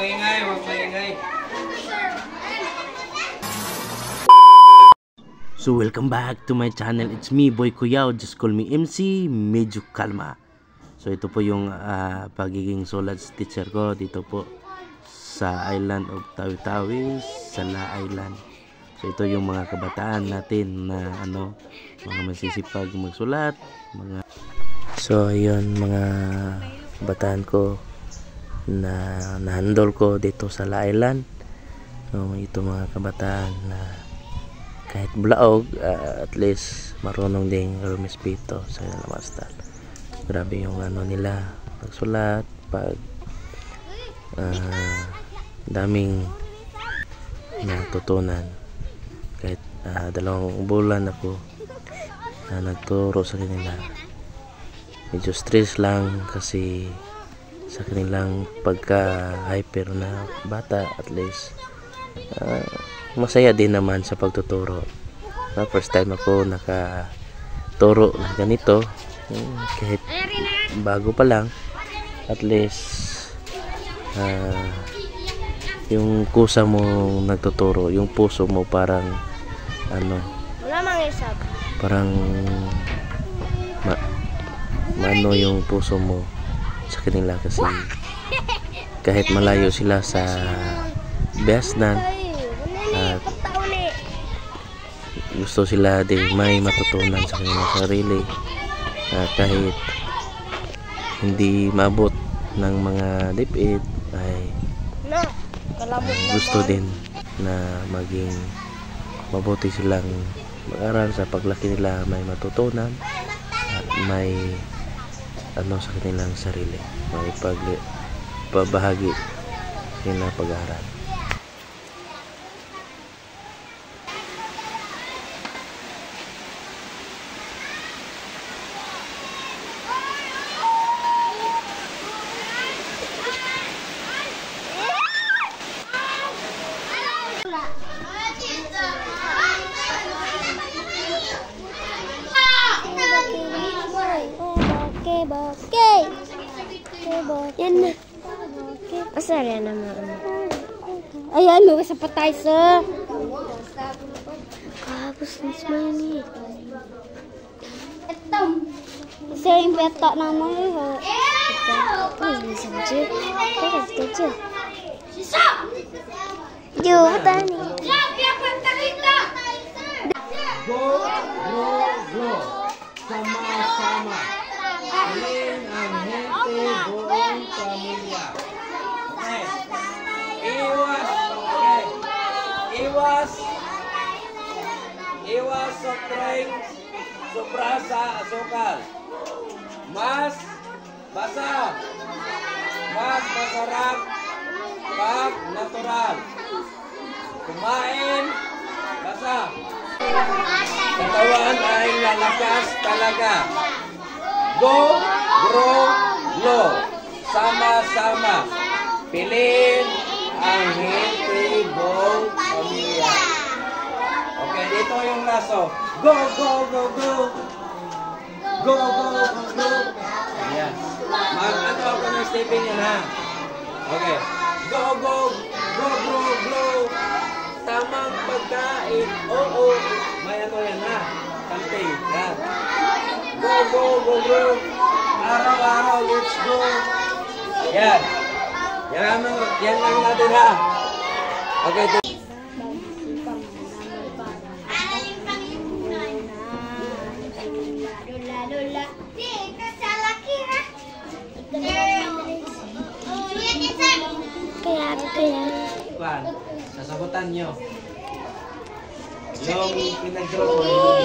maingay, huwag maingay. So welcome back to my channel. It's me, Boy Kuyao. Just call me MC. Medyo kalma. So ito po yung pagiging solid teacher ko dito po sa island of Tawi-Tawi, Sala Island. So ito yung mga kabataan natin na mga masisipag magsulat, mga. So ayun, mga kabataan ko na nahandle ko dito sa Sala Island. So ito mga kabataan na kahit blaog, at least marunong ding rumispito sa lamastan. Grabe yung nila pagsulat, daming natutunan. Kahit 2 bulan ako nagturo sa kanila. Medyo stress lang kasi sa kanilang pagka-hyper na bata, at least masaya din naman sa pagtuturo. First time ako nakaturo na ganito, kahit bago pa lang, at least yung kusa mo nagtuturo, yung puso mo parang parang yung puso mo sa kanila, kasi kahit malayo sila sa Biasnan, at gusto sila din may matutunan sa kanilang sarili, kahit hindi maabot ng mga DepEd, ay gusto din na maging mabuti silang mag-aral. Sa paglaki nila may matutunan at may sa kanilang sarili, may pagbahagi sila pag-aaral. Yan na. Masarya naman. Ayan, luwas sa patay sa. Kapos na smile ni. Isa yung peta naman. Bisa aja. Terus kerja. Jo, tani. Go, go. Sama-sama. Alin ang hente buong pamilya. Okay. Iwas soft drinks sobra sa asukal. Mas basa. Mas masarap pag natural. Kumain basa. Katawan ay lalakas talaga. Go, grow, glow. Sama-sama. Piliin ang healthy buong pamilya. Okay, dito yung laso. Go, go, go, go. Go, go, go, go. Ayan. Mag-ano ako ng stepping yan, ha? Okay. Go, go, go, grow, glow. Tamang pagkain. Oo. May yan, ha? Something. Yan. Go, go, go, go. Araw-araw, let's go. Yan. Yan lang natin, ha? Okay. Kaya. Sasagutan nyo. Yung pinag-drop mo.